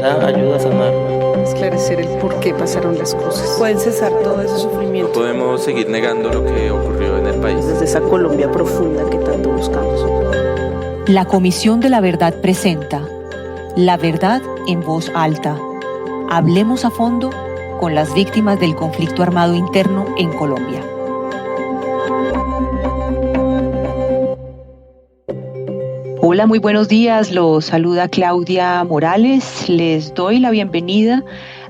verdad ayuda a sanarla. Esclarecer el por qué pasaron las cosas. Pueden cesar todo ese sufrimiento. No podemos seguir negando lo que ocurrió en el país. Desde esa Colombia profunda que tanto buscamos. La Comisión de la Verdad presenta La Verdad en Voz Alta. Hablemos a fondo con las víctimas del conflicto armado interno en Colombia. Hola, muy buenos días. Los saluda Claudia Morales. Les doy la bienvenida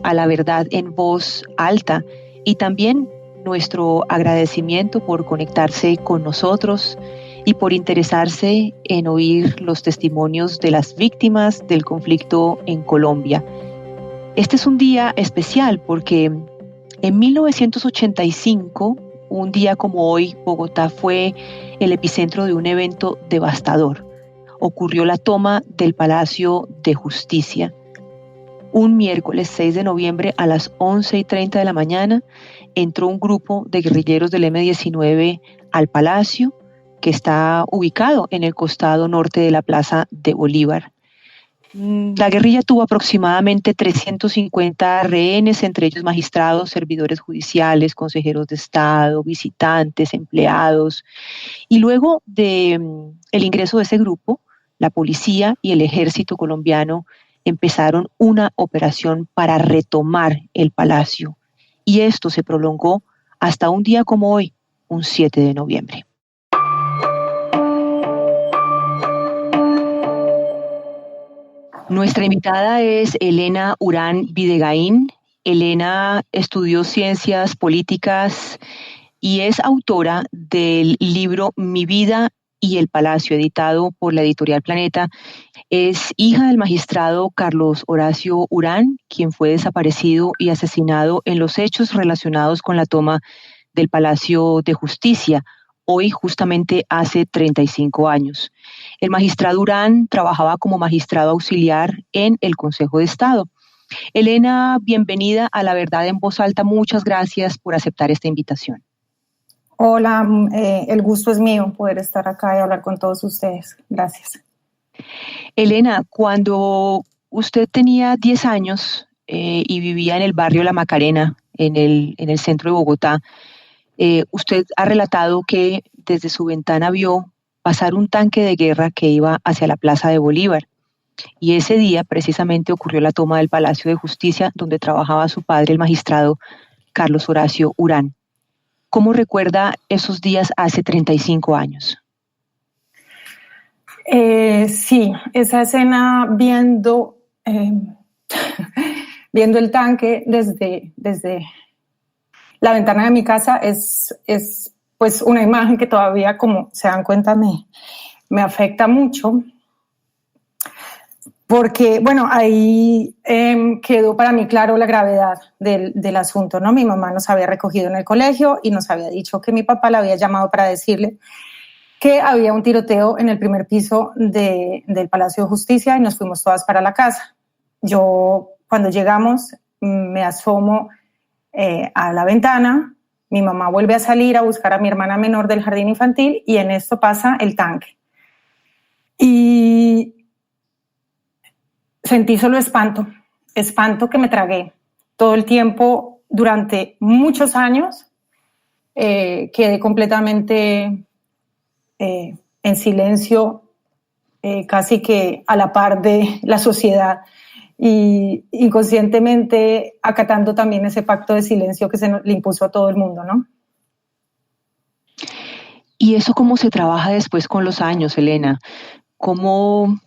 a La Verdad en Voz Alta y también nuestro agradecimiento por conectarse con nosotros y por interesarse en oír los testimonios de las víctimas del conflicto en Colombia. Este es un día especial porque en 1985, un día como hoy, Bogotá fue el epicentro de un evento devastador. Ocurrió la toma del Palacio de Justicia. Un miércoles 6 de noviembre a las 11:30 de la mañana entró un grupo de guerrilleros del M-19 al palacio, que está ubicado en el costado norte de la Plaza de Bolívar. La guerrilla tuvo aproximadamente 350 rehenes, entre ellos magistrados, servidores judiciales, consejeros de Estado, visitantes, empleados. Y luego del ingreso de ese grupo, la policía y el ejército colombiano empezaron una operación para retomar el palacio. Y esto se prolongó hasta un día como hoy, un 7 de noviembre. Nuestra invitada es Elena Urán Videgaín. Elena estudió ciencias políticas y es autora del libro Mi vida y el Palacio, editado por la editorial Planeta. Es hija del magistrado Carlos Horacio Urán, quien fue desaparecido y asesinado en los hechos relacionados con la toma del Palacio de Justicia, hoy justamente hace 35 años. El magistrado Urán trabajaba como magistrado auxiliar en el Consejo de Estado. Elena, bienvenida a La Verdad en Voz Alta. Muchas gracias por aceptar esta invitación. Hola, el gusto es mío poder estar acá y hablar con todos ustedes. Gracias. Elena, cuando usted tenía 10 años y vivía en el barrio La Macarena, en el centro de Bogotá, usted ha relatado que desde su ventana vio pasar un tanque de guerra que iba hacia la Plaza de Bolívar. Y ese día precisamente ocurrió la toma del Palacio de Justicia, donde trabajaba su padre, el magistrado Carlos Horacio Urán. ¿Cómo recuerda esos días hace 35 años? Sí, esa escena viendo el tanque desde la ventana de mi casa es pues una imagen que todavía, como se dan cuenta, me afecta mucho. Porque, bueno, ahí quedó para mí claro la gravedad del asunto, ¿no? Mi mamá nos había recogido en el colegio y nos había dicho que mi papá la había llamado para decirle que había un tiroteo en el primer piso del Palacio de Justicia y nos fuimos todas para la casa. Yo, cuando llegamos, me asomo a la ventana, mi mamá vuelve a salir a buscar a mi hermana menor del jardín infantil y en esto pasa el tanque. Y sentí solo espanto que me tragué. Todo el tiempo, durante muchos años, quedé completamente en silencio, casi que a la par de la sociedad y inconscientemente acatando también ese pacto de silencio que le impuso a todo el mundo, ¿no? ¿Y eso cómo se trabaja después con los años, Elena? ¿Cómo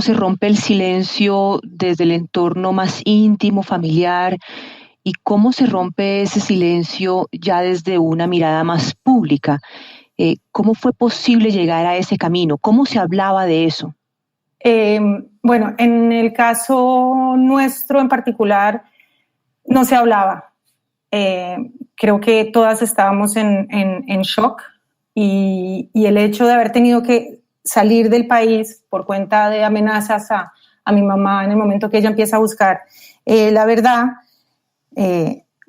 se rompe el silencio desde el entorno más íntimo, familiar? ¿Y cómo se rompe ese silencio ya desde una mirada más pública? ¿Cómo fue posible llegar a ese camino? ¿Cómo se hablaba de eso? Bueno, en el caso nuestro en particular no se hablaba. Creo que todas estábamos en shock y el hecho de haber tenido que salir del país por cuenta de amenazas a mi mamá en el momento que ella empieza a buscar la verdad,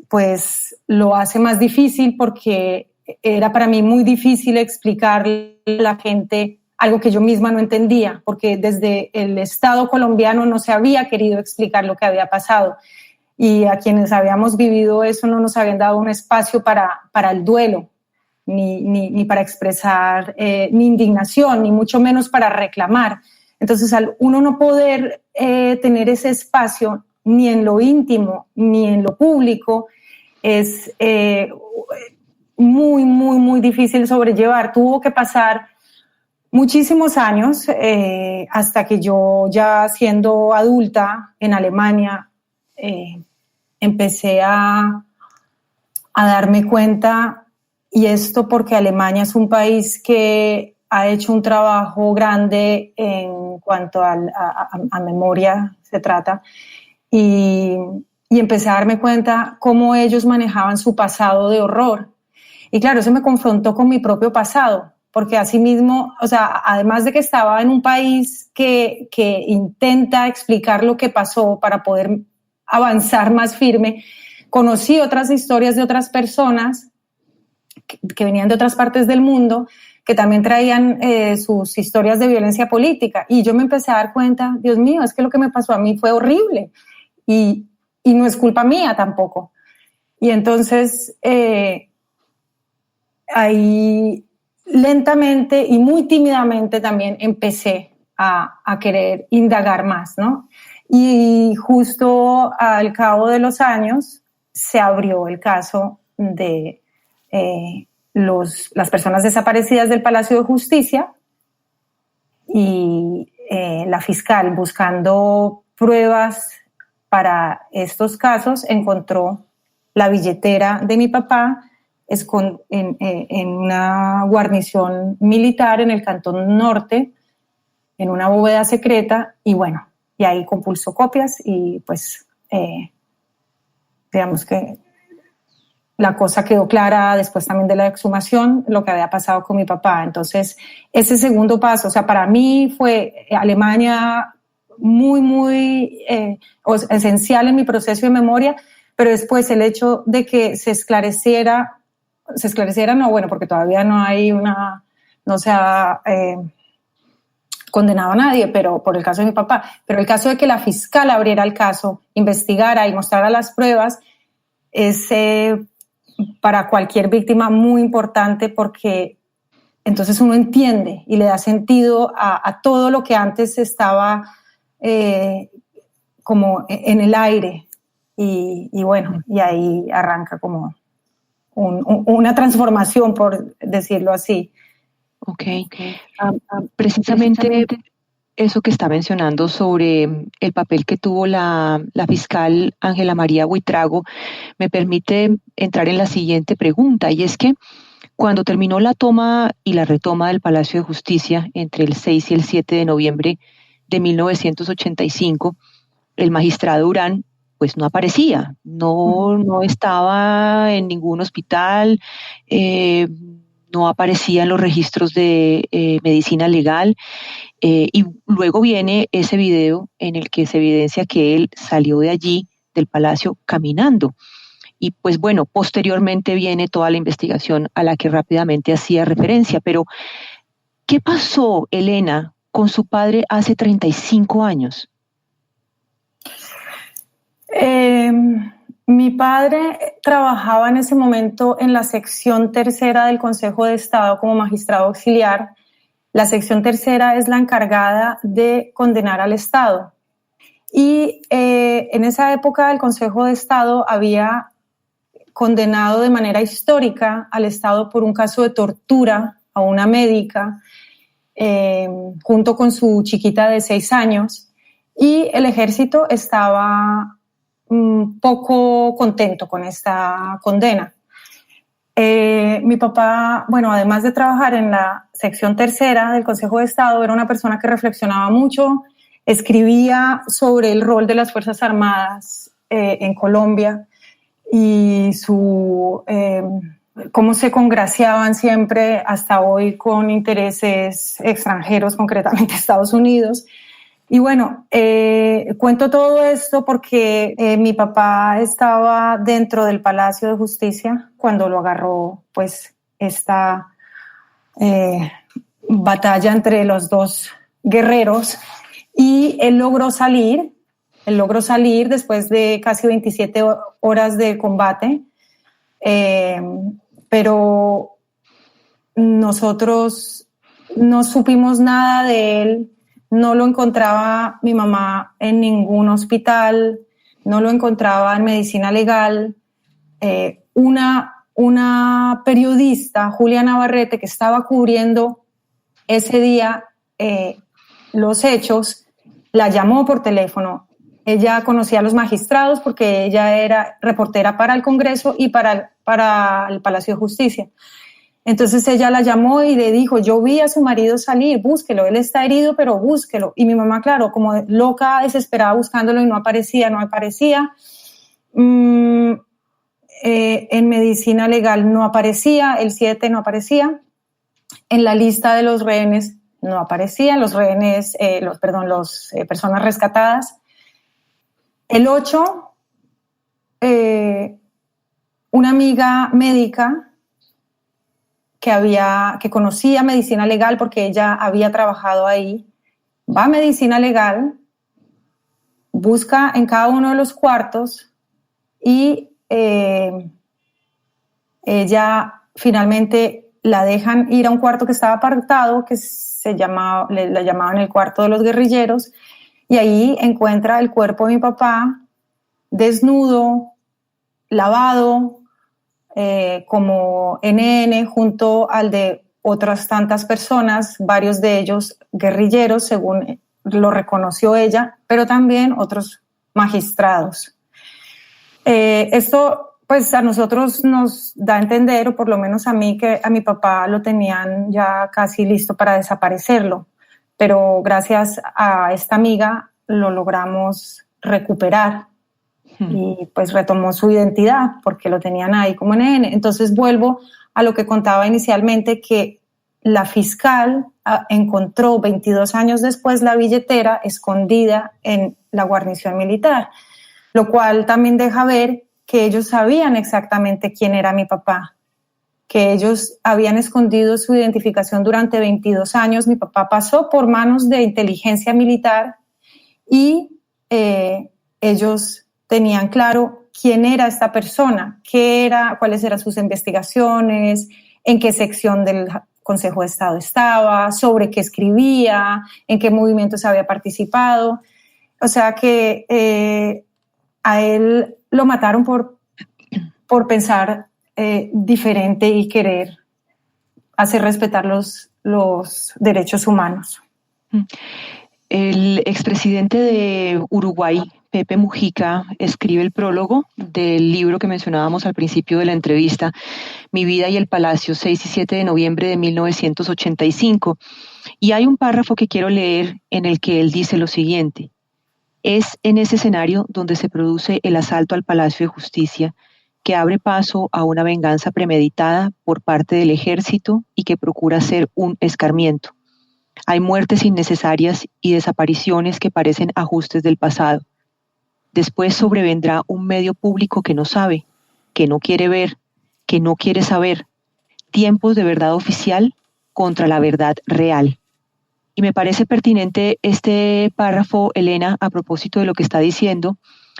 pues lo hace más difícil porque era para mí muy difícil explicarle a la gente algo que yo misma no entendía, porque desde el Estado colombiano no se había querido explicar lo que había pasado. Y a quienes habíamos vivido eso no nos habían dado un espacio para el duelo, ni para expresar ni indignación, ni mucho menos para reclamar. Entonces, al uno no poder tener ese espacio ni en lo íntimo ni en lo público, es muy, muy, muy difícil sobrellevar. Tuvo que pasar muchísimos años hasta que yo, ya siendo adulta en Alemania, empecé a darme cuenta, y esto porque Alemania es un país que ha hecho un trabajo grande en cuanto a memoria se trata, y empecé a darme cuenta cómo ellos manejaban su pasado de horror. Y claro, eso me confrontó con mi propio pasado, porque asimismo, o sea, además de que estaba en un país que intenta explicar lo que pasó para poder avanzar más firme, conocí otras historias de otras personas que venían de otras partes del mundo, que también traían sus historias de violencia política. Y yo me empecé a dar cuenta, Dios mío, es que lo que me pasó a mí fue horrible y no es culpa mía tampoco. Y entonces ahí lentamente y muy tímidamente también empecé a querer indagar más, ¿no? Y justo al cabo de los años se abrió el caso de las personas desaparecidas del Palacio de Justicia, y la fiscal, buscando pruebas para estos casos, encontró la billetera de mi papá en una guarnición militar en el Cantón Norte, en una bóveda secreta, y bueno, y ahí compulsó copias, y pues digamos que la cosa quedó clara después también de la exhumación, lo que había pasado con mi papá. Entonces, ese segundo paso, o sea, para mí fue Alemania muy, muy esencial en mi proceso de memoria, pero después el hecho de que se esclareciera, no, bueno, porque todavía no se ha condenado a nadie, pero por el caso de mi papá, pero el caso de que la fiscal abriera el caso, investigara y mostrara las pruebas, es para cualquier víctima muy importante, porque entonces uno entiende y le da sentido a todo lo que antes estaba como en el aire, y bueno, y ahí arranca como una transformación, por decirlo así. Ok. Precisamente eso que está mencionando sobre el papel que tuvo la fiscal Ángela María Buitrago me permite entrar en la siguiente pregunta, y es que cuando terminó la toma y la retoma del Palacio de Justicia entre el 6 y el 7 de noviembre de 1985, el magistrado Urán pues no aparecía, no estaba en ningún hospital, no aparecía en los registros de medicina legal, y luego viene ese video en el que se evidencia que él salió de allí, del palacio, caminando. Y pues bueno, posteriormente viene toda la investigación a la que rápidamente hacía referencia. Pero, ¿qué pasó, Elena, con su padre hace 35 años? Mi padre trabajaba en ese momento en la sección tercera del Consejo de Estado como magistrado auxiliar. La sección tercera es la encargada de condenar al Estado. Y en esa época el Consejo de Estado había condenado de manera histórica al Estado por un caso de tortura a una médica junto con su chiquita de 6 años, y el ejército estaba poco contento con esta condena. Mi papá, bueno, además de trabajar en la sección tercera del Consejo de Estado, era una persona que reflexionaba mucho, escribía sobre el rol de las Fuerzas Armadas en Colombia y cómo se congraciaban siempre hasta hoy con intereses extranjeros, concretamente Estados Unidos. Y bueno, cuento todo esto porque mi papá estaba dentro del Palacio de Justicia cuando lo agarró pues esta batalla entre los dos guerreros y él logró salir después de casi 27 horas de combate, pero nosotros no supimos nada de él, no lo encontraba mi mamá en ningún hospital, no lo encontraba en medicina legal. Una periodista, Julia Navarrete, que estaba cubriendo ese día los hechos, la llamó por teléfono. Ella conocía a los magistrados porque ella era reportera para el Congreso y para el Palacio de Justicia. Entonces ella la llamó y le dijo, yo vi a su marido salir, búsquelo, él está herido, pero búsquelo. Y mi mamá, claro, como loca, desesperada buscándolo y no aparecía. En medicina legal no aparecía, el 7 no aparecía, en la lista de los rehenes no aparecían, los rehenes, personas rescatadas. El 8, una amiga médica que conocía medicina legal porque ella había trabajado ahí, va a medicina legal, busca en cada uno de los cuartos y ella finalmente la dejan ir a un cuarto que estaba apartado, que la llamaban el cuarto de los guerrilleros, y ahí encuentra el cuerpo de mi papá desnudo, lavado, como NN, junto al de otras tantas personas, varios de ellos guerrilleros, según lo reconoció ella, pero también otros magistrados. Esto pues a nosotros nos da a entender, o por lo menos a mí, que a mi papá lo tenían ya casi listo para desaparecerlo, pero gracias a esta amiga lo logramos recuperar y pues retomó su identidad porque lo tenían ahí como NN. Entonces vuelvo a lo que contaba inicialmente, que la fiscal encontró 22 años después la billetera escondida en la guarnición militar, lo cual también deja ver que ellos sabían exactamente quién era mi papá, que ellos habían escondido su identificación durante 22 años. Mi papá pasó por manos de inteligencia militar y ellos tenían claro quién era esta persona, qué era, cuáles eran sus investigaciones, en qué sección del Consejo de Estado estaba, sobre qué escribía, en qué movimientos había participado. O sea que a él lo mataron por pensar diferente y querer hacer respetar los derechos humanos. El expresidente de Uruguay, Pepe Mujica, escribe el prólogo del libro que mencionábamos al principio de la entrevista, Mi vida y el Palacio, 6 y 7 de noviembre de 1985. Y hay un párrafo que quiero leer en el que él dice lo siguiente: es en ese escenario donde se produce el asalto al Palacio de Justicia, que abre paso a una venganza premeditada por parte del ejército y que procura ser un escarmiento. Hay muertes innecesarias y desapariciones que parecen ajustes del pasado. Después sobrevendrá un medio público que no sabe, que no quiere ver, que no quiere saber. Tiempos de verdad oficial contra la verdad real. Y me parece pertinente este párrafo, Elena, a propósito de lo que está diciendo,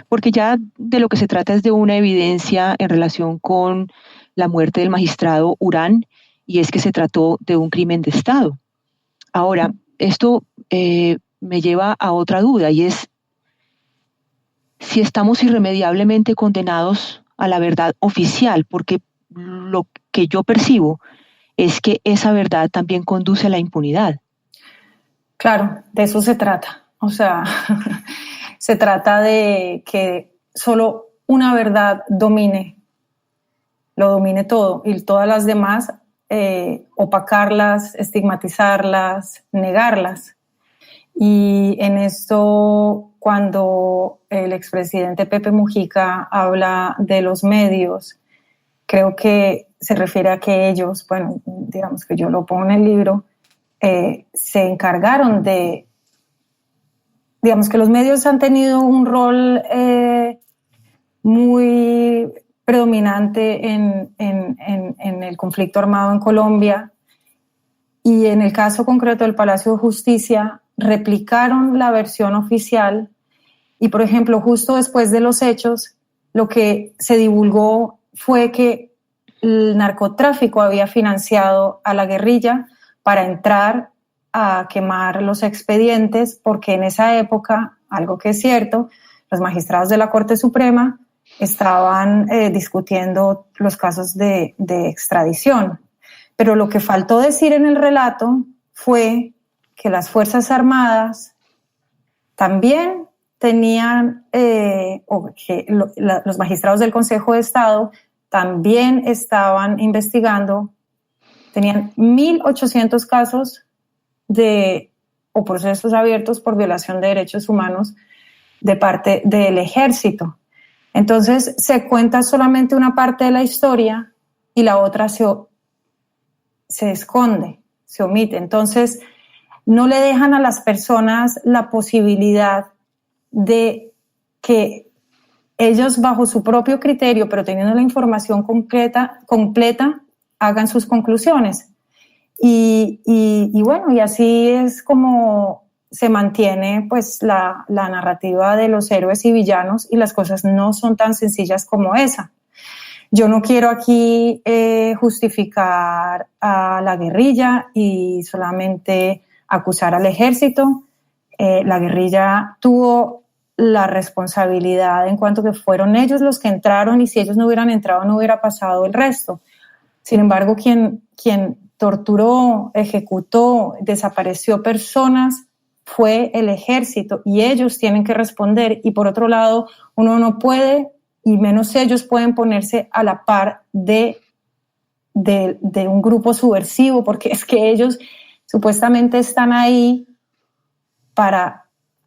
porque ya de lo que se trata es de una evidencia en relación con la muerte del magistrado Urán, y es que se trató de un crimen de Estado. Ahora, esto me lleva a otra duda, y es si estamos irremediablemente condenados a la verdad oficial, porque lo que yo percibo es que esa verdad también conduce a la impunidad. Claro, de eso se trata. O sea, se trata de que solo una verdad lo domine todo, y todas las demás opacarlas, estigmatizarlas, negarlas. Y en esto, cuando el expresidente Pepe Mujica habla de los medios, creo que se refiere a que ellos, bueno, digamos que yo lo pongo en el libro, se encargaron de, digamos que los medios han tenido un rol muy predominante en el conflicto armado en Colombia, Y en el caso concreto del Palacio de Justicia, replicaron la versión oficial y, por ejemplo, justo después de los hechos, lo que se divulgó fue que el narcotráfico había financiado a la guerrilla para entrar a quemar los expedientes, porque en esa época, algo que es cierto, los magistrados de la Corte Suprema estaban discutiendo los casos de extradición. Pero lo que faltó decir en el relato fue que las Fuerzas Armadas también tenían, o que los magistrados del Consejo de Estado también estaban investigando, tenían 1.800 casos o procesos abiertos por violación de derechos humanos de parte del ejército. Entonces se cuenta solamente una parte de la historia y la otra se esconde, se omite. Entonces no le dejan a las personas la posibilidad de que ellos, bajo su propio criterio, pero teniendo la información completa, hagan sus conclusiones. Y bueno, y así es como se mantiene pues la narrativa de los héroes y villanos, y las cosas no son tan sencillas como esa. Yo no quiero aquí justificar a la guerrilla y solamente acusar al ejército. La guerrilla tuvo la responsabilidad en cuanto que fueron ellos los que entraron, y si ellos no hubieran entrado no hubiera pasado el resto. Sin embargo, quien torturó, ejecutó, desapareció personas fue el ejército, y ellos tienen que responder. Y por otro lado, uno no puede, y menos ellos pueden ponerse a la par de un grupo subversivo, porque es que ellos supuestamente están ahí para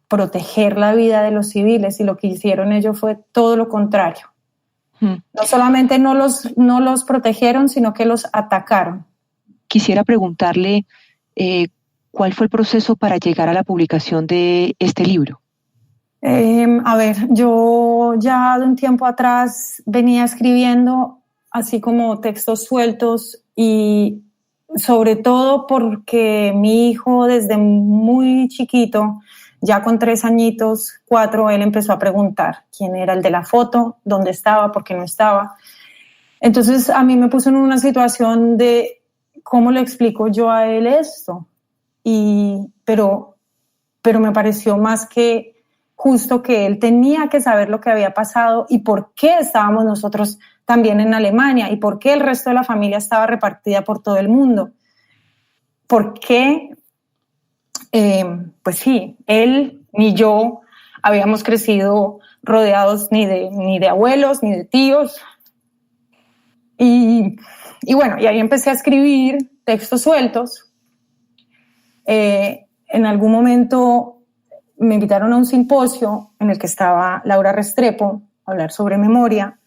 proteger la vida de los civiles, y lo que hicieron ellos fue todo lo contrario. No solamente no los protegieron, sino que los atacaron. Quisiera preguntarle cuál fue el proceso para llegar a la publicación de este libro. A ver, yo ya de un tiempo atrás venía escribiendo así como textos sueltos, y sobre todo porque mi hijo desde muy chiquito, ya con 3 añitos, 4, él empezó a preguntar quién era el de la foto, dónde estaba, por qué no estaba. Entonces a mí me puso en una situación de cómo le explico yo a él esto, pero me pareció más que justo que él tenía que saber lo que había pasado y por qué estábamos nosotros también en Alemania y por qué el resto de la familia estaba repartida por todo el mundo. ¿Por qué? Pues sí, él ni yo habíamos crecido rodeados ni de abuelos ni de tíos. Y bueno, y ahí empecé a escribir textos sueltos. En algún momento me invitaron a un simposio en el que estaba Laura Restrepo a hablar sobre memoria.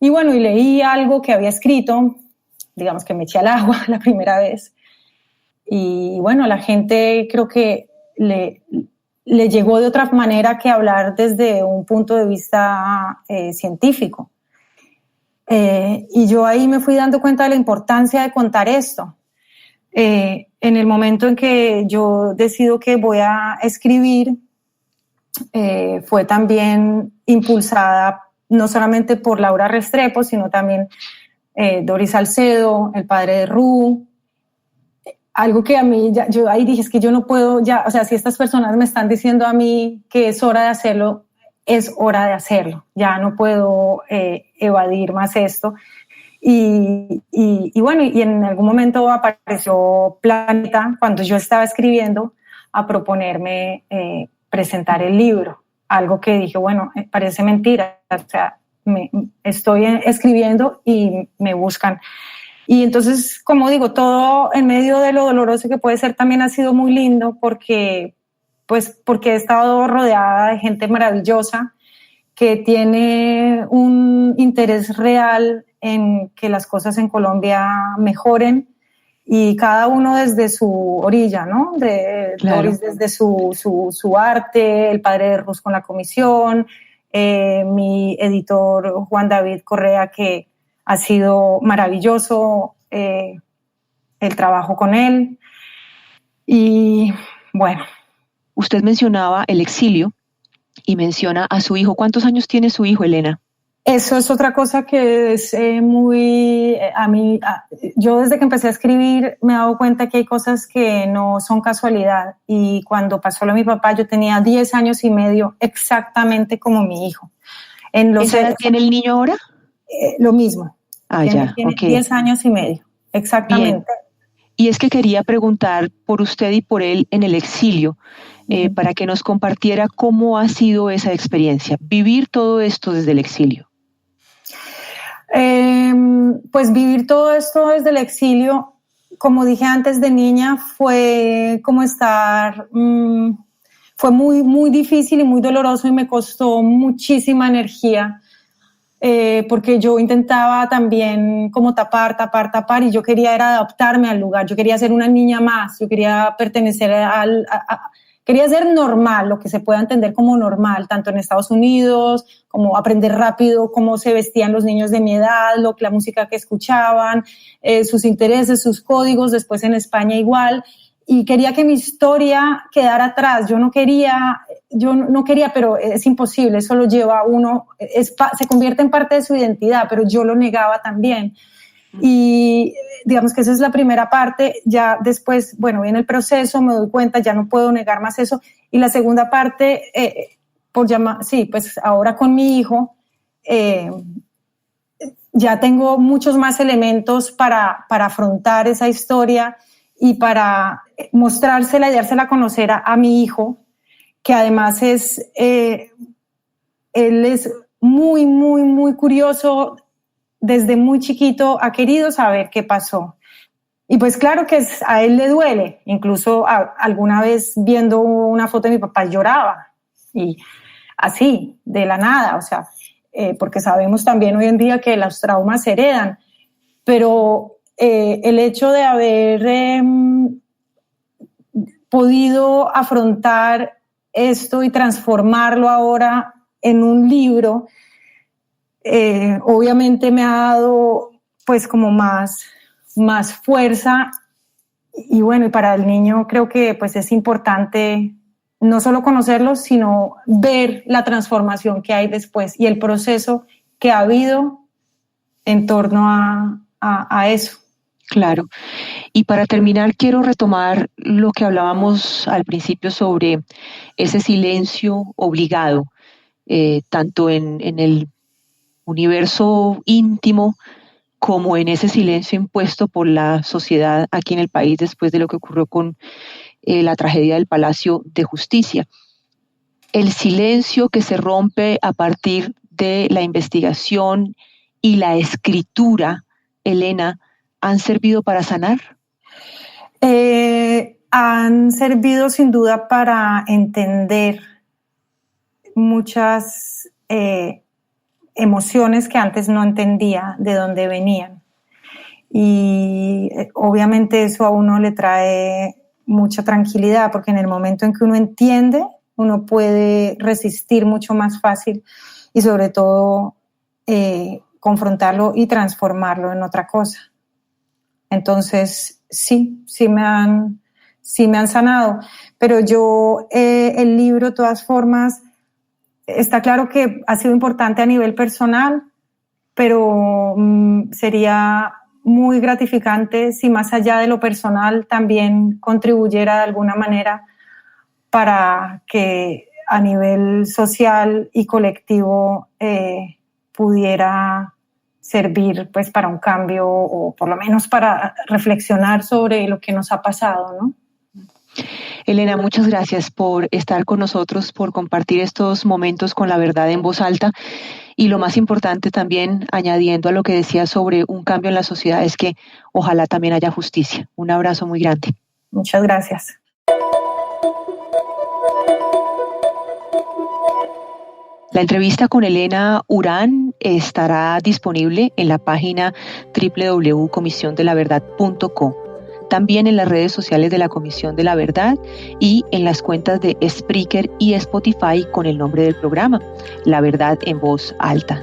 Y bueno, y leí algo que había escrito, digamos que me eché al agua la primera vez. Y bueno, a la gente creo que le llegó de otra manera que hablar desde un punto de vista científico. Y yo ahí me fui dando cuenta de la importancia de contar esto. En el momento en que yo decido que voy a escribir, fue también impulsada no solamente por Laura Restrepo, sino también Doris Salcedo, el padre de Ru. Algo que a mí, yo ahí dije, es que yo no puedo ya, o sea, si estas personas me están diciendo a mí que es hora de hacerlo, es hora de hacerlo. Ya no puedo evadir más esto. Y bueno, y en algún momento apareció Planeta, cuando yo estaba escribiendo, a proponerme presentar el libro. Algo que dije, bueno, parece mentira, o sea, estoy escribiendo y me buscan. Y entonces, como digo, todo en medio de lo doloroso que puede ser, también ha sido muy lindo porque he estado rodeada de gente maravillosa que tiene un interés real en que las cosas en Colombia mejoren, y cada uno desde su orilla, ¿no? Claro. Doris desde su arte, el padre de Rus con la comisión, mi editor Juan David Correa, que ha sido maravilloso el trabajo con él. Y bueno. Usted mencionaba el exilio y menciona a su hijo. ¿Cuántos años tiene su hijo, Elena? Eso es otra cosa que es yo desde que empecé a escribir me he dado cuenta que hay cosas que no son casualidad, y cuando pasó lo de mi papá yo tenía 10 años y medio, exactamente como mi hijo. ¿Esa edad tiene el niño ahora? Lo mismo. Tiene Okay. 10 años y medio, exactamente. Bien. Y es que quería preguntar por usted y por él en el exilio, para que nos compartiera cómo ha sido esa experiencia, vivir todo esto desde el exilio. Pues vivir todo esto desde el exilio, como dije antes, de niña fue como fue muy, muy difícil y muy doloroso, y me costó muchísima energía, porque yo intentaba también como tapar, y yo quería era adaptarme al lugar, yo quería ser una niña más, yo quería pertenecer quería ser normal, lo que se pueda entender como normal, tanto en Estados Unidos, como aprender rápido cómo se vestían los niños de mi edad, la música que escuchaban, sus intereses, sus códigos, después en España igual, y quería que mi historia quedara atrás. Yo no quería, pero es imposible, eso lo lleva a uno, se convierte en parte de su identidad, pero yo lo negaba también. Y digamos que esa es la primera parte. Ya después, bueno, viene el proceso, me doy cuenta, ya no puedo negar más eso. Y la segunda parte, pues ahora con mi hijo, ya tengo muchos más elementos para afrontar esa historia y para mostrársela y dársela a conocer a mi hijo, que además él es muy, muy, muy curioso. Desde muy chiquito ha querido saber qué pasó. Y pues claro que a él le duele. Incluso alguna vez viendo una foto de mi papá lloraba. Y así, de la nada. O sea, porque sabemos también hoy en día que los traumas se heredan. Pero el hecho de haber podido afrontar esto y transformarlo ahora en un libro, obviamente me ha dado pues como más fuerza, y bueno, y para el niño creo que pues es importante no solo conocerlo, sino ver la transformación que hay después y el proceso que ha habido en torno a eso. Claro. Y para terminar, quiero retomar lo que hablábamos al principio sobre ese silencio obligado, tanto en el universo íntimo como en ese silencio impuesto por la sociedad aquí en el país después de lo que ocurrió con la tragedia del Palacio de Justicia. El silencio que se rompe a partir de la investigación y la escritura, Elena, ¿han servido para sanar? Han servido sin duda para entender muchas emociones que antes no entendía de dónde venían. Y obviamente eso a uno le trae mucha tranquilidad, porque en el momento en que uno entiende, uno puede resistir mucho más fácil y sobre todo confrontarlo y transformarlo en otra cosa. Entonces sí me han sanado, pero yo el libro, de todas formas, está claro que ha sido importante a nivel personal, pero sería muy gratificante si más allá de lo personal también contribuyera de alguna manera para que a nivel social y colectivo pudiera servir pues para un cambio, o por lo menos para reflexionar sobre lo que nos ha pasado, ¿no? Elena, muchas gracias por estar con nosotros, por compartir estos momentos con La Verdad en Voz Alta, y lo más importante también, añadiendo a lo que decía sobre un cambio en la sociedad, es que ojalá también haya justicia. Un abrazo muy grande. Muchas gracias. La entrevista con Elena Urán estará disponible en la página www.comisiondelaverdad.co, también en las redes sociales de la Comisión de la Verdad y en las cuentas de Spreaker y Spotify con el nombre del programa, La Verdad en Voz Alta.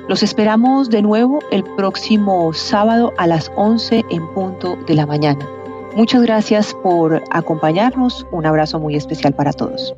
Los esperamos de nuevo el próximo sábado a las 11 en punto de la mañana. Muchas gracias por acompañarnos. Un abrazo muy especial para todos.